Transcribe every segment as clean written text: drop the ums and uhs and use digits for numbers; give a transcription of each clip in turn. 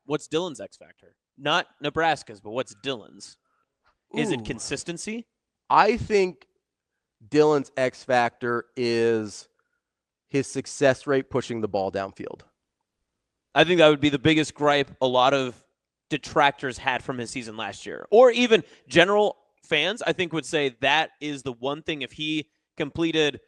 what's Dylan's X factor? Not Nebraska's, but what's Dylan's? Is it consistency? I think Dylan's X factor is his success rate pushing the ball downfield. I think that would be the biggest gripe a lot of detractors had from his season last year. Or even general fans, I think, would say that is the one thing. If he completed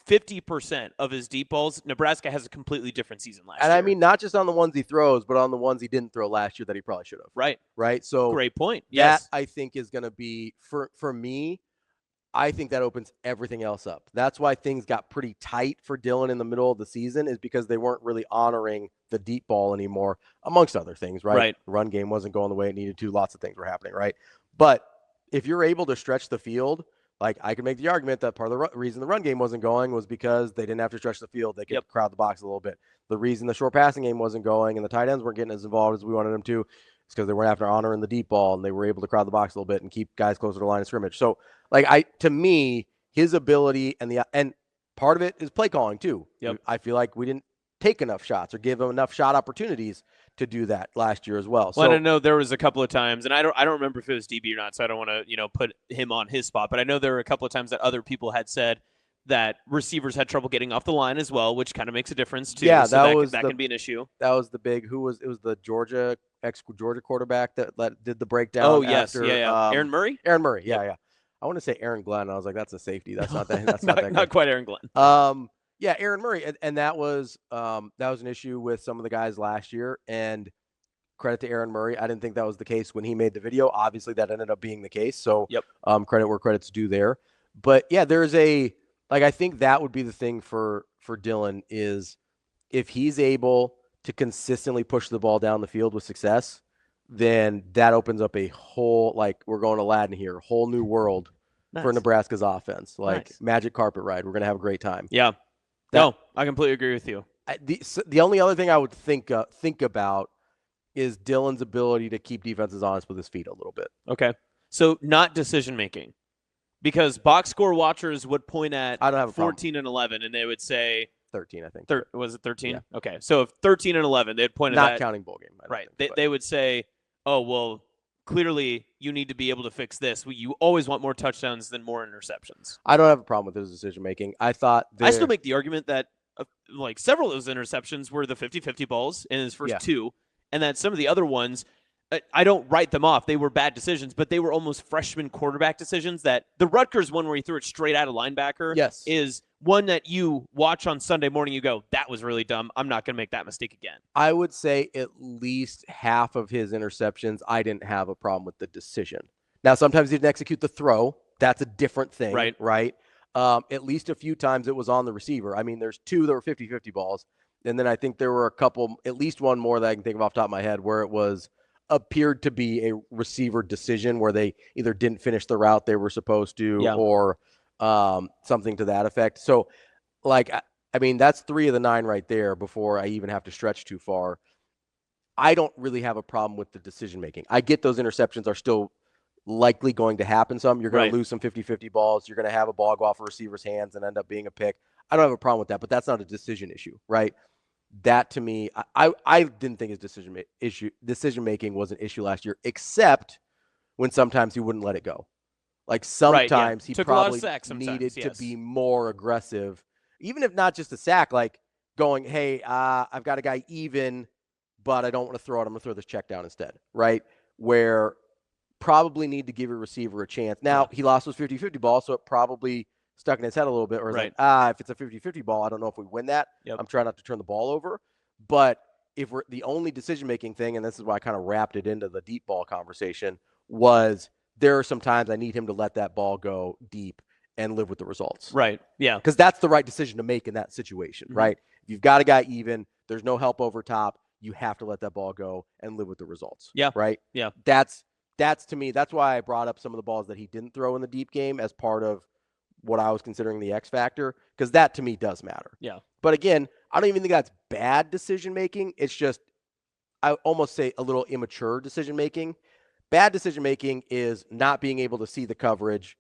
50% of his deep balls, Nebraska has a completely different season last year. And I mean, not just on the ones he throws, but on the ones he didn't throw last year that he probably should have. Right. So great point. Yes. That, I think, is going to be, for me, I think that opens everything else up. That's why things got pretty tight for Dylan in the middle of the season, is because they weren't really honoring the deep ball anymore, amongst other things, right? The run game wasn't going the way it needed to. Lots of things were happening, right? But if you're able to stretch the field, like, I can make the argument that part of the reason the run game wasn't going was because they didn't have to stretch the field. They could crowd the box a little bit. The reason the short passing game wasn't going and the tight ends weren't getting as involved as we wanted them to is because they weren't having to honor in the deep ball, and they were able to crowd the box a little bit and keep guys closer to the line of scrimmage. So, to me, his ability and part of it is play calling too. I feel like we didn't take enough shots or give him enough shot opportunities to do that last year as well. Well, I know there was a couple of times, and I don't remember if it was DB or not, so I don't want to put him on his spot. But I know there were a couple of times that other people had said that receivers had trouble getting off the line as well, which kind of makes a difference too. Yeah, so that can be an issue. That was the big. It was the Georgia quarterback that did the breakdown. Oh yes, after, Aaron Murray. Aaron Murray, yeah. I want to say Aaron Glenn. I was like, that's a safety. That's not that. That's not that. Not quite Aaron Glenn. Yeah, Aaron Murray, and that was an issue with some of the guys last year. And credit to Aaron Murray, I didn't think that was the case when he made the video. Obviously, that ended up being the case. So, credit where credit's due there. But yeah, there's I think that would be the thing for Dylan, is if he's able to consistently push the ball down the field with success, then that opens up a whole, we're going Aladdin here, whole new world for Nebraska's offense. Magic carpet ride. We're going to have a great time. Yeah. No, I completely agree with you. The only other thing I would think about is Dylan's ability to keep defenses honest with his feet a little bit. Okay. So not decision-making. Because box score watchers would point at I don't have a 14 and 11, and they would say 13, I think. Was it 13? Yeah. Okay. So if 13 and 11, they'd point at that. Not counting bowl game. Right. They would say, oh, well, clearly you need to be able to fix this. You always want more touchdowns than more interceptions. I don't have a problem with his decision-making. I still make the argument that several of those interceptions were the 50-50 balls in his first two, and that some of the other ones, I don't write them off. They were bad decisions, but they were almost freshman quarterback decisions. That the Rutgers one where he threw it straight out of linebacker is one that you watch on Sunday morning. You go, that was really dumb. I'm not going to make that mistake again. I would say at least half of his interceptions, I didn't have a problem with the decision. Now, sometimes he didn't execute the throw. That's a different thing, right? At least a few times it was on the receiver. I mean, there's two that were 50-50 balls. And then I think there were a couple, at least one more that I can think of off the top of my head, where it appeared to be a receiver decision where they either didn't finish the route they were supposed to or something to that effect. So, I mean, that's 3 of the 9 right there before I even have to stretch too far. I don't really have a problem with the decision-making. I get those interceptions are still likely going to happen some. You're going to lose some 50-50 balls. You're going to have a ball go off a receiver's hands and end up being a pick. I don't have a problem with that, but that's not a decision issue, right? That, to me, I didn't think his decision-making was an issue last year, except when sometimes he wouldn't let it go. Sometimes he probably needed to be more aggressive, even if not just a sack, going, hey, I've got a guy even, but I don't want to throw it. I'm going to throw this check down instead, right? Where probably need to give your receiver a chance. Now, he lost those 50-50 balls, so it probably stuck in his head a little bit, or if it's a 50-50 ball, I don't know if we win that. I'm trying not to turn the ball over. But if we're the only decision-making thing, and this is why I kind of wrapped it into the deep ball conversation, was there are some times I need him to let that ball go deep and live with the results. Right, yeah. Because that's the right decision to make in that situation, right? If you've got a guy even, there's no help over top, you have to let that ball go and live with the results. Yeah. Right? Yeah. That's to me, that's why I brought up some of the balls that he didn't throw in the deep game as part of what I was considering the X factor, because that to me does matter. Yeah. But again, I don't even think that's bad decision-making. It's just, I almost say a little immature decision-making. Bad decision-making is not being able to see the coverage,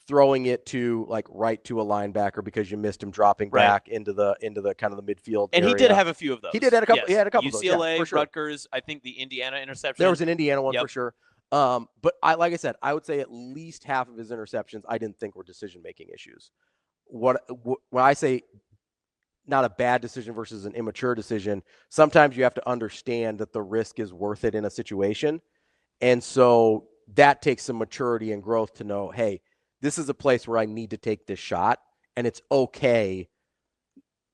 throwing it to right to a linebacker because you missed him dropping back into the kind of the midfield and area. He did have a few of those. He did have a couple. Yes. He had a couple UCLA, of those. Yeah, for sure. Rutgers, I think the Indiana interception. There was an Indiana one for sure. But like I said, I would say at least half of his interceptions I didn't think were decision-making issues. When I say not a bad decision versus an immature decision, sometimes you have to understand that the risk is worth it in a situation. And so that takes some maturity and growth to know, hey, this is a place where I need to take this shot, and it's okay.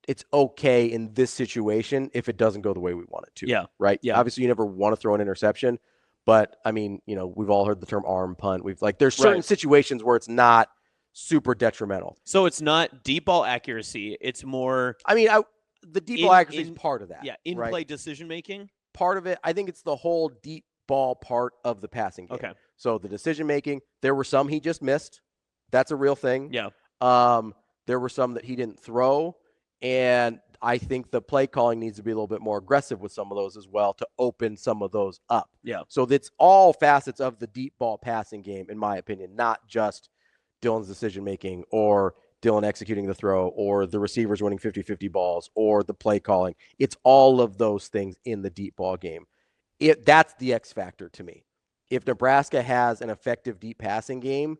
It's okay in this situation if it doesn't go the way we want it to. Yeah. Right. Yeah. Obviously, you never want to throw an interception, but I mean, we've all heard the term arm punt. There's certain situations where it's not super detrimental. So it's not deep ball accuracy. It's more. I mean, the deep ball accuracy is part of that. Yeah. In-play decision making. Part of it. I think it's the whole deep ball part of the passing game. Okay. So the decision making, there were some he just missed. That's a real thing. Yeah. There were some that he didn't throw. And I think the play calling needs to be a little bit more aggressive with some of those as well to open some of those up. Yeah. So that's all facets of the deep ball passing game, in my opinion, not just Dylan's decision-making or Dylan executing the throw or the receivers winning 50-50 balls or the play calling. It's all of those things in the deep ball game. That's the X factor to me. If Nebraska has an effective deep passing game,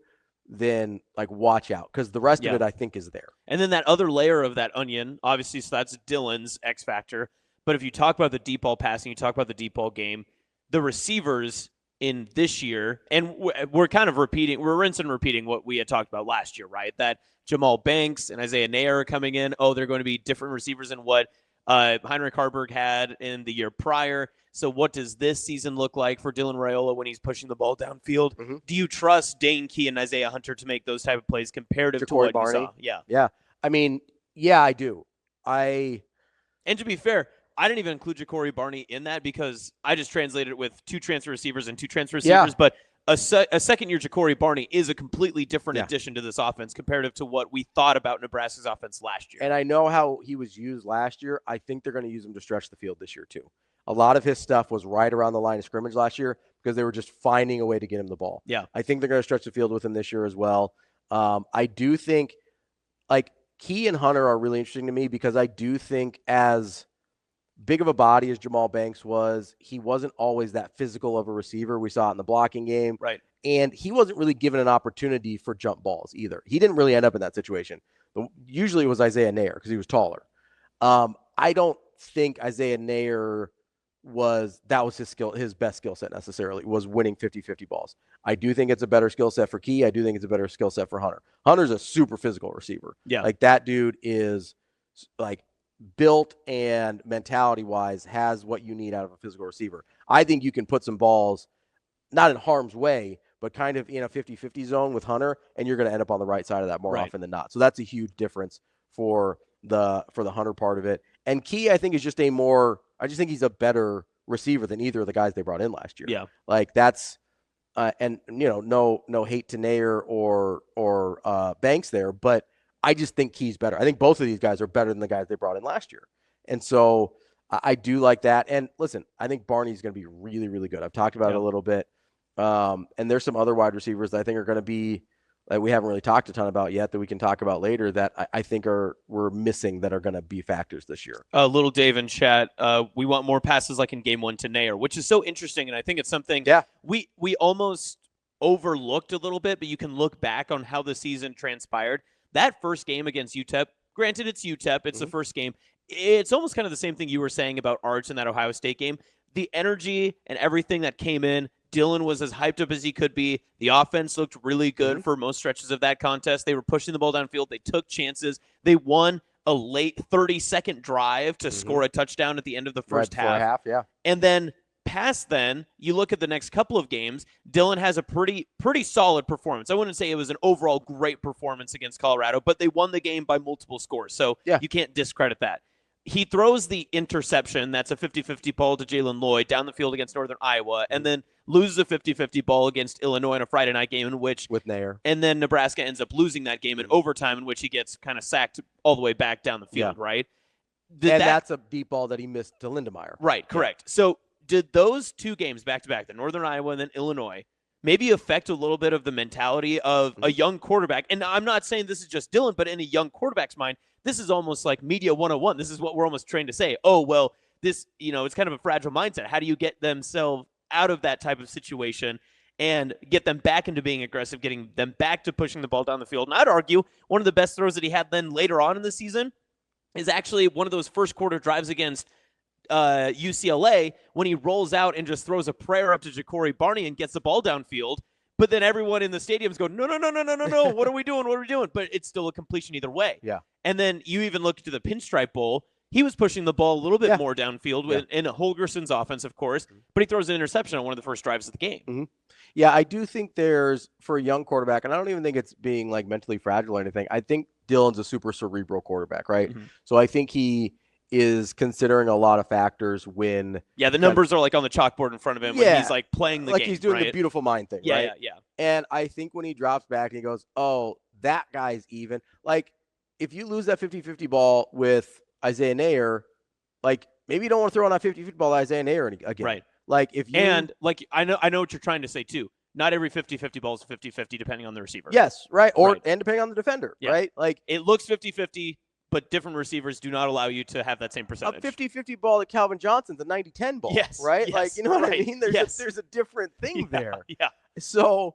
then watch out, because the rest of it I think is there. And then that other layer of that onion, obviously, so that's Dylan's X factor. But if you talk about the deep ball passing, you talk about the deep ball game, the receivers in this year, and we're kind of repeating, we're rinsing and repeating what we had talked about last year, right? That Jamal Banks and Isaiah Neyor are coming in. Oh, they're going to be different receivers than what Heinrich Harburg had in the year prior. So what does this season look like for Dylan Raiola when he's pushing the ball downfield? Mm-hmm. Do you trust Dane Key and Isaiah Hunter to make those type of plays comparative to what you saw? Yeah. Yeah. I mean, yeah, I do. And to be fair, I didn't even include Ja'Cory Barney in that because I just translated it with two transfer receivers and two transfer receivers. But a second-year Ja'Cory Barney is a completely different addition to this offense comparative to what we thought about Nebraska's offense last year. And I know how he was used last year. I think they're going to use him to stretch the field this year too. A lot of his stuff was right around the line of scrimmage last year because they were just finding a way to get him the ball. Yeah. I think they're going to stretch the field with him this year as well. I do think Key and Hunter are really interesting to me because I do think as big of a body as Jamal Banks was, he wasn't always that physical of a receiver. We saw it in the blocking game. Right. And he wasn't really given an opportunity for jump balls either. He didn't really end up in that situation. Usually it was Isaiah Neyor because he was taller. I don't think Isaiah Neyor was his best skill set necessarily, was winning 50-50 balls. I do think it's a better skill set for Key. I do think it's a better skill set for Hunter. Hunter's a super physical receiver. Yeah. That dude is built and mentality-wise has what you need out of a physical receiver. I think you can put some balls, not in harm's way, but kind of in a 50-50 zone with Hunter, and you're going to end up on the right side of that more often than not. So that's a huge difference for the Hunter part of it. And Key, I think, is just I just think he's a better receiver than either of the guys they brought in last year. Yeah. That's and no hate to Neyor or Banks there, but I just think Key's better. I think both of these guys are better than the guys they brought in last year. And so I do like that. And listen, I think Barney's going to be really, really good. I've talked about it a little bit. And there's some other wide receivers that I think are going to be that we haven't really talked a ton about yet that we can talk about later that I think we're missing that are going to be factors this year. Little Dave in chat, we want more passes like in game one to Neyor, which is so interesting. And I think it's something we almost overlooked a little bit, but you can look back on how the season transpired. That first game against UTEP, granted it's UTEP, it's the first game. It's almost kind of the same thing you were saying about Arch in that Ohio State game. The energy and everything that came in, Dylan was as hyped up as he could be. The offense looked really good for most stretches of that contest. They were pushing the ball downfield. They took chances. They won a late 30-second drive to score a touchdown at the end of the first half. And then past then, you look at the next couple of games, Dylan has a pretty solid performance. I wouldn't say it was an overall great performance against Colorado, but they won the game by multiple scores. So you can't discredit that. He throws the interception. That's a 50-50 ball to Jalen Lloyd down the field against Northern Iowa, and then loses a 50-50 ball against Illinois in a Friday night game in which with Neyor. And then Nebraska ends up losing that game in overtime in which he gets kind of sacked all the way back down the field, right? That's a deep ball that he missed to Lindemeyer. Right, correct. So did those two games back-to-back, the Northern Iowa and then Illinois, maybe affect a little bit of the mentality of a young quarterback. And I'm not saying this is just Dylan, but in a young quarterback's mind, this is almost like media 101. This is what we're almost trained to say. Oh, well, this, it's kind of a fragile mindset. How do you get themselves out of that type of situation and get them back into being aggressive, getting them back to pushing the ball down the field? And I'd argue one of the best throws that he had then later on in the season is actually one of those first quarter drives against UCLA when he rolls out and just throws a prayer up to Ja'Cory Barney and gets the ball downfield. But then everyone in the stadium's going, no. What are we doing? What are we doing? But it's still a completion either way. Yeah. And then you even look to the Pinstripe Bowl. He was pushing the ball a little bit more downfield in Holgerson's offense, of course, but he throws an interception on one of the first drives of the game. Mm-hmm. Yeah, I do think there's, for a young quarterback, and I don't even think it's being like mentally fragile or anything. I think Dylan's a super cerebral quarterback, right? Mm-hmm. So I think he is considering a lot of factors when the numbers are like on the chalkboard in front of him when he's like playing the game. Like he's doing the beautiful mind thing, right? Yeah. And I think when he drops back and he goes, oh, that guy's even. Like, if you lose that 50-50 ball with Isaiah Nair, like, maybe you don't want to throw on that 50-50 ball to Isaiah Nair again. Right. Like, if you... And, like, I know what you're trying to say, too. Not every 50-50 ball is 50-50 depending on the receiver. Yes, right. And depending on the defender, right? Like, it looks 50-50, but different receivers do not allow you to have that same percentage. A 50-50 ball to Calvin Johnson's a 90-10 ball, right? Yes, like, you know what I mean? There's a different thing there. Yeah. So,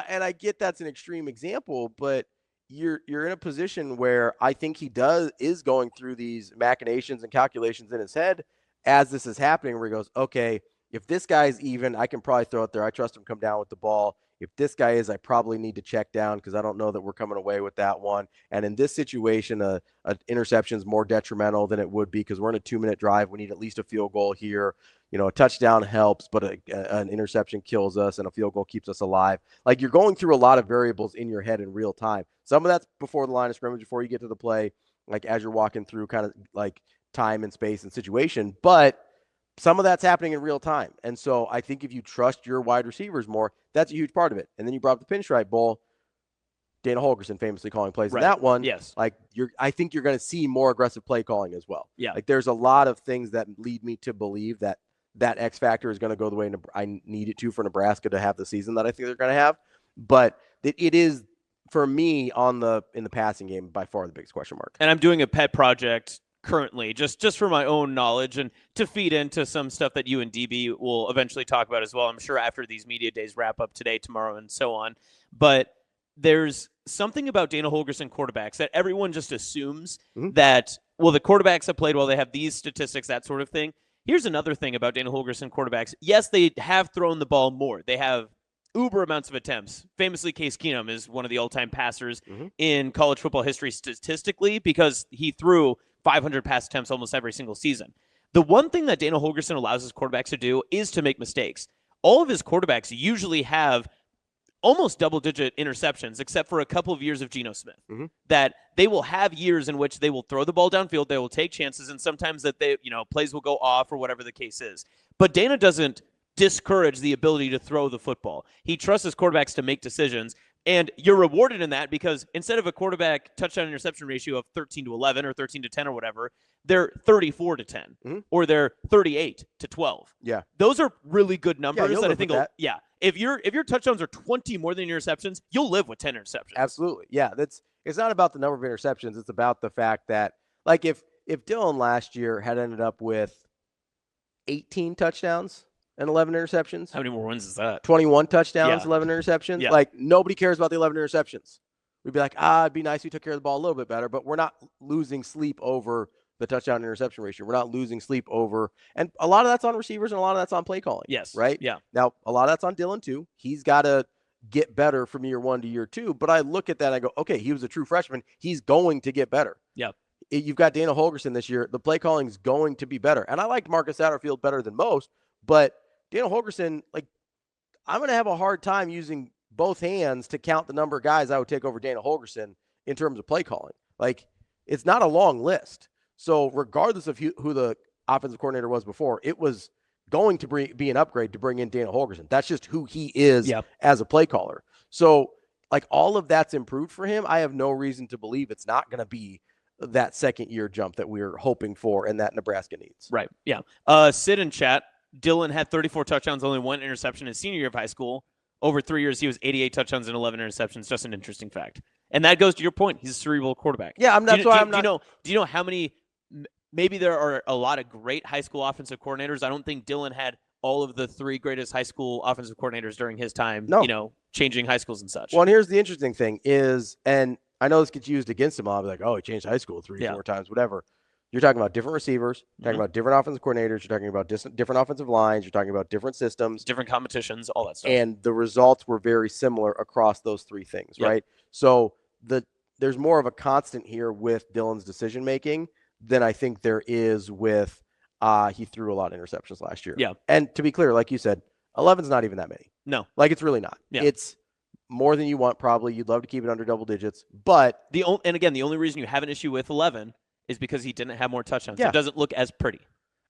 and I get that's an extreme example, but you're in a position where I think he is going through these machinations and calculations in his head as this is happening, where he goes, okay, if this guy's even, I can probably throw it there. I trust him come down with the ball. If this guy is, I probably need to check down because I don't know that we're coming away with that one. And in this situation, an interception is more detrimental than it would be because we're in a 2-minute drive. We need at least a field goal here. A touchdown helps, but an interception kills us and a field goal keeps us alive. Like, you're going through a lot of variables in your head in real time. Some of that's before the line of scrimmage, before you get to the play, like as you're walking through kind of like time and space and situation. But some of that's happening in real time. And so I think if you trust your wide receivers more, that's a huge part of it. And then you brought up the Pinstripe Bowl. Dana Holgorsen famously calling plays in that one. Yes. Like, I think you're going to see more aggressive play calling as well. Yeah. Like, there's a lot of things that lead me to believe that X factor is going to go the way I need it to for Nebraska to have the season that I think they're going to have. But it is, for me, in the passing game, by far the biggest question mark. And I'm doing a pet project currently, just for my own knowledge and to feed into some stuff that you and DB will eventually talk about as well, I'm sure, after these media days wrap up today, tomorrow, and so on. But there's something about Dana Holgorsen quarterbacks that everyone just assumes that, well, the quarterbacks have played well, they have these statistics, that sort of thing. Here's another thing about Dana Holgorsen quarterbacks. Yes, they have thrown the ball more. They have uber amounts of attempts. Famously, Case Keenum is one of the all-time passers in college football history statistically because he threw 500 pass attempts almost every single season. The one thing that Dana Holgorsen allows his quarterbacks to do is to make mistakes. All of his quarterbacks usually have almost double-digit interceptions, except for a couple of years of Geno Smith, that they will have years in which they will throw the ball downfield, they will take chances, and sometimes that plays will go off or whatever the case is. But Dana doesn't discourage the ability to throw the football. He trusts his quarterbacks to make decisions, and you're rewarded in that because instead of a quarterback touchdown interception ratio of 13-11 or 13-10 or whatever, they're 34-10 or they're 38-12. Yeah. Those are really good numbers that I think if your touchdowns are 20 more than interceptions, you'll live with 10 interceptions. Absolutely. Yeah, it's not about the number of interceptions, it's about the fact that, like, if Dylan last year had ended up with 18 touchdowns and 11 interceptions. How many more wins is that? 21 touchdowns, 11 interceptions. Yeah. Like, nobody cares about the 11 interceptions. We'd be like, it'd be nice if we took care of the ball a little bit better, but we're not losing sleep over the touchdown interception ratio. We're not losing sleep over, and a lot of that's on receivers and a lot of that's on play calling. Yes. Right? Yeah. Now, a lot of that's on Dylan too. He's got to get better from year 1 to year 2, but I look at that and I go, okay, he was a true freshman. He's going to get better. Yeah. You've got Dana Holgorsen this year. The play calling is going to be better. And I liked Marcus Satterfield better than most, but Dana Holgorsen, like, I'm going to have a hard time using both hands to count the number of guys I would take over Dana Holgorsen in terms of play calling. Like, it's not a long list. So regardless of who the offensive coordinator was before, it was going to be an upgrade to bring in Dana Holgorsen. That's just who he is as a play caller. So, like, all of that's improved for him. I have no reason to believe it's not going to be that second-year jump that we're hoping for and that Nebraska needs. Right, yeah. Sid in chat, Dylan had 34 touchdowns, only 1 interception his senior year of high school. over 3 years, he was 88 touchdowns and 11 interceptions. Just an interesting fact. And that goes to your point. He's a cerebral quarterback. Yeah, that's why I'm not. Do you know how many? Maybe there are a lot of great high school offensive coordinators. I don't think Dylan had all of the 3 greatest high school offensive coordinators during his time. No. Changing high schools and such. Well, and here's the interesting thing is, and I know this gets used against him. I'll be like, oh, he changed high school 3-4 times, whatever. You're talking about different receivers. You're talking about different offensive coordinators. You're talking about different offensive lines. You're talking about different systems. Different competitions, all that stuff. And the results were very similar across those 3 things, right? So there's more of a constant here with Dylan's decision-making than I think there is with he threw a lot of interceptions last year. Yeah. And to be clear, like you said, 11's not even that many. No. Like, it's really not. Yeah. It's more than you want, probably. You'd love to keep it under double digits. But the only reason you have an issue with 11 is because he didn't have more touchdowns. Yeah. It doesn't look as pretty.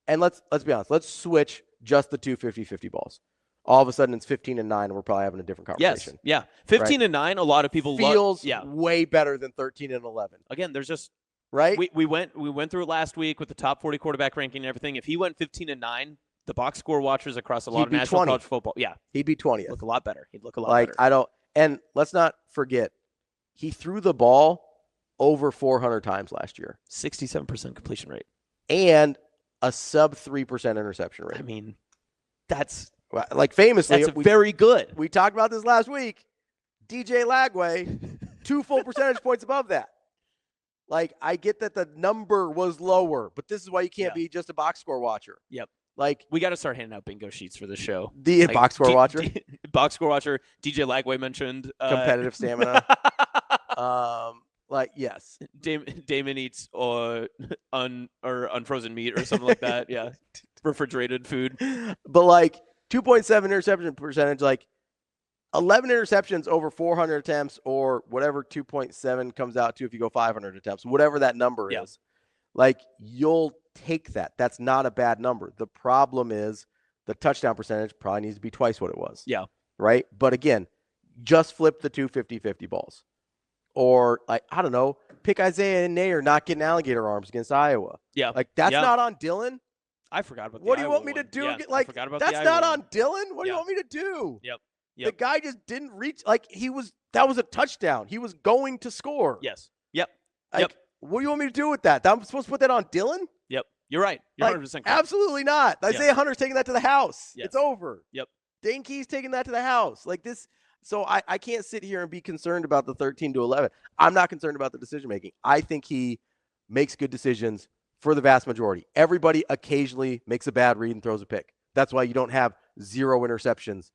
And let's be honest. Let's switch just the 2 50-50 balls. All of a sudden, it's 15-9, and we're probably having a different conversation. Yes. Yeah. 15-9, a lot of people feels way better than 13-11. Again, there's just right. We went through it last week with the top 40 quarterback ranking and everything. If he went 15-9, the box score watchers across a lot of national college football, he'd be 20th. Look a lot better. He'd look a lot better. I don't. And let's not forget, he threw the ball over 400 times last year. 67% completion rate. And a sub 3% interception rate. I mean, that's like famously. That's very good. We talked about this last week. DJ Lagway, 2 full percentage points above that. Like, I get that the number was lower, but this is why you can't be just a box score watcher. Yep. Like, we got to start handing out bingo sheets for this show. The box score watcher. Box score watcher. DJ Lagway mentioned. Competitive stamina. Like, yes. Damon eats unfrozen meat or something like that. Yeah. Refrigerated food. But like 2.7 interception percentage, like 11 interceptions over 400 attempts, or whatever 2.7 comes out to if you go 500 attempts, whatever that number is. Like, you'll take that. That's not a bad number. The problem is the touchdown percentage probably needs to be twice what it was. Yeah. Right? But again, just flip the 2 50-50 balls. Or, like, I don't know, pick Isaiah and Nair not getting alligator arms against Iowa. Yeah. Like, that's not on Dylan. I forgot about that. What do you want me to do? Yeah, like, that's not on Dylan? What do you want me to do? Yep. The guy just didn't reach. Like, that was a touchdown. He was going to score. Yes. Yep. Like, what do you want me to do with that? I'm supposed to put that on Dylan? Yep. You're right. You're 100% correct. Absolutely not. Isaiah Hunter's taking that to the house. Yes. It's over. Yep. Dane Key's taking that to the house. Like this. So I can't sit here and be concerned about the 13-11. I'm not concerned about the decision-making. I think he makes good decisions for the vast majority. Everybody occasionally makes a bad read and throws a pick. That's why you don't have 0 interceptions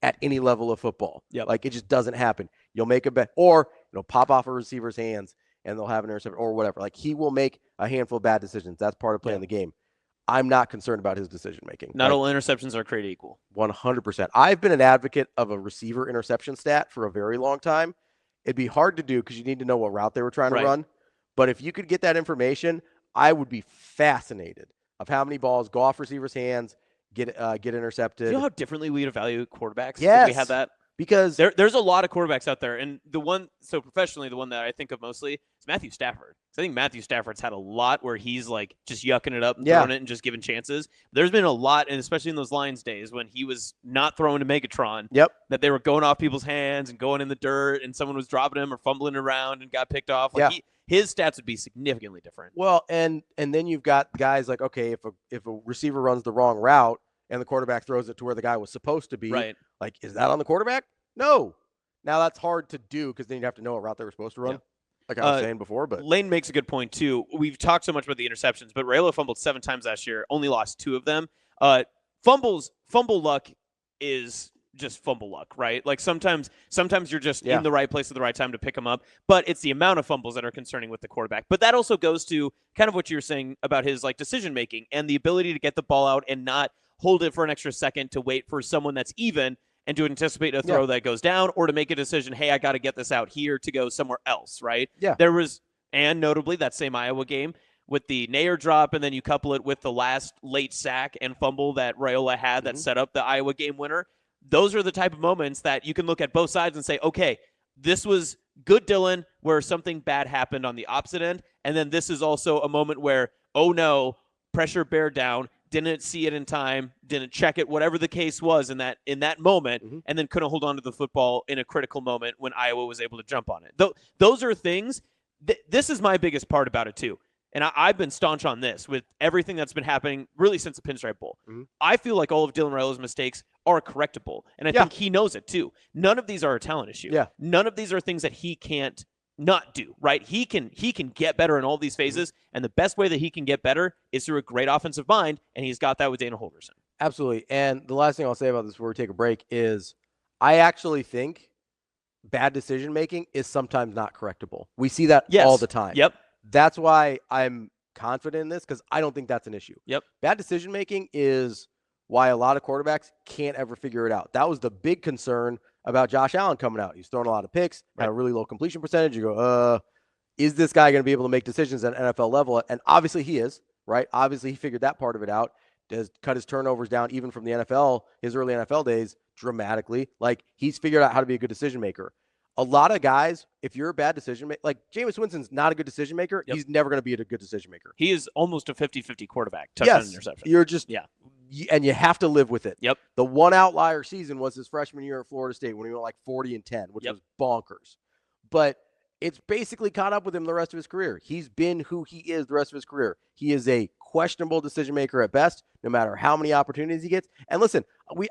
at any level of football. Yep. Like, it just doesn't happen. You'll make a bet, or pop off a receiver's hands and they'll have an interception or whatever. Like, he will make a handful of bad decisions. That's part of playing the game. I'm not concerned about his decision-making. Not all interceptions are created equal. 100%. I've been an advocate of a receiver interception stat for a very long time. It'd be hard to do because you need to know what route they were trying to run. But if you could get that information, I would be fascinated of how many balls go off receivers' hands, get intercepted. Do you know how differently we'd evaluate quarterbacks? Yes. If we had that? Because there's a lot of quarterbacks out there, and professionally, the one that I think of mostly is Matthew Stafford. So I think Matthew Stafford's had a lot where he's like just yucking it up and throwing it and just giving chances. There's been a lot, and especially in those Lions days when he was not throwing to Megatron, that they were going off people's hands and going in the dirt, and someone was dropping him or fumbling around and got picked off. Like his stats would be significantly different. Well, and then you've got guys like, okay, if a receiver runs the wrong route and the quarterback throws it to where the guy was supposed to be, like, is that on the quarterback? No. Now, that's hard to do because then you'd have to know what route they were supposed to run, like I was saying before. But Lane makes a good point, too. We've talked so much about the interceptions, but Raiola fumbled 7 times last year, only lost 2 of them. Fumble luck is just fumble luck, right? Like, sometimes you're just in the right place at the right time to pick them up, but it's the amount of fumbles that are concerning with the quarterback. But that also goes to kind of what you're saying about his, like, decision-making and the ability to get the ball out and not hold it for an extra second to wait for someone that's even and to anticipate a throw that goes down, or to make a decision, hey, I got to get this out here to go somewhere else, right? Yeah. There was, and notably, that same Iowa game with the Nair drop, and then you couple it with the last late sack and fumble that Raiola had that set up the Iowa game winner. Those are the type of moments that you can look at both sides and say, okay, this was good Dylan where something bad happened on the opposite end, and then this is also a moment where, oh no, pressure bear down. didn't see it in time, didn't check it, whatever the case was in that moment, and then couldn't hold on to the football in a critical moment when Iowa was able to jump on it. Those are things. This is my biggest part about it too. And I've been staunch on this with everything that's been happening really since the Pinstripe Bowl. I feel like all of Dylan Raiola's mistakes are correctable, and I think he knows it too. None of these are a talent issue. None of these are things that he can't not do, right? He can get better in all these phases, and the best way that he can get better is through a great offensive mind, and he's got that with Dana Holgorsen. Absolutely. And the last thing I'll say about this before we take a break is I actually think bad decision-making is sometimes not correctable. We see that all the time. That's why I'm confident in this, because I don't think that's an issue. Bad decision-making is why a lot of quarterbacks can't ever figure it out. That was the big concern about Josh Allen coming out. He's throwing a lot of picks, had a really low completion percentage. You go, is this guy going to be able to make decisions at an NFL level? And obviously he is, right? Obviously he figured that part of it out. Does cut his turnovers down even from the NFL, his early NFL days, dramatically. Like, he's figured out how to be a good decision maker. A lot of guys, if you're a bad decision maker, like Jameus Winston's not a good decision maker, he's never going to be a good decision maker. He is almost a 50-50 quarterback, touchdown interception. You're just, and you have to live with it. The one outlier season was his freshman year at Florida State when he went like 40-10, which was bonkers. But it's basically caught up with him the rest of his career. He's been who he is the rest of his career. He is a questionable decision maker at best, no matter how many opportunities he gets. And listen,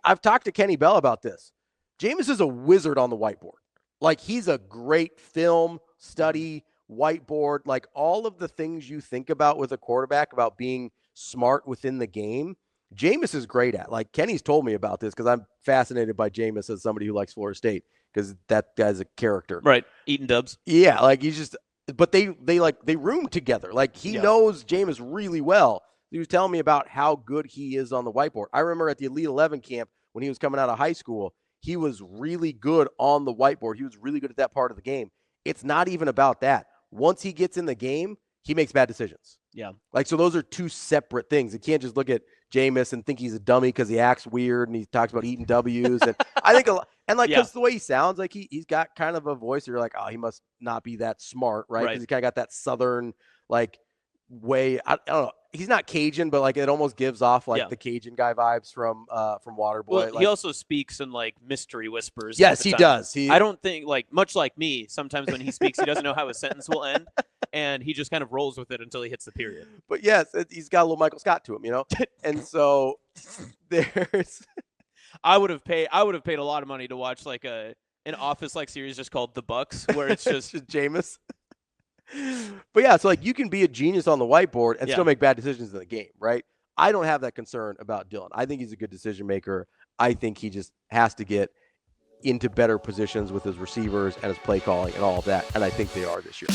I've talked to Kenny Bell about this. Jameis is a wizard on the whiteboard. Like, he's a great film, study, whiteboard, like all of the things you think about with a quarterback, about being smart within the game, Jameis is great at. Like, Kenny's told me about this because I'm fascinated by Jameis as somebody who likes Florida State, because that guy's a character. Right. Eating dubs. Yeah. Like, he's just, but they room together. Like, he knows Jameis really well. He was telling me about how good he is on the whiteboard. I remember at the Elite 11 camp when he was coming out of high school, he was really good on the whiteboard. He was really good at that part of the game. It's not even about that. Once he gets in the game, he makes bad decisions. Like, so those are two separate things. You can't just look at Jameis and think he's a dummy because he acts weird and he talks about eating W's. And I think because the way he sounds, like he's got kind of a voice where you're like, oh, he must not be that smart, right? Because he kind of got that Southern, like, way. I don't know. He's not Cajun, but like it almost gives off like the Cajun guy vibes from Waterboy. Well, like, he also speaks in like mystery whispers. Yes, he does. I don't think, like, much like me, sometimes when he speaks, he doesn't know how his sentence will end, and he just kind of rolls with it until he hits the period. But yes, he's got a little Michael Scott to him, you know. And so there's. I would have paid a lot of money to watch like an Office like series just called The Bucks, where it's just Jameis. But yeah, so like you can be a genius on the whiteboard and still make bad decisions in the game, right? I don't have that concern about Dylan. I think he's a good decision maker. I think he just has to get into better positions with his receivers and his play calling and all of that. And I think they are this year.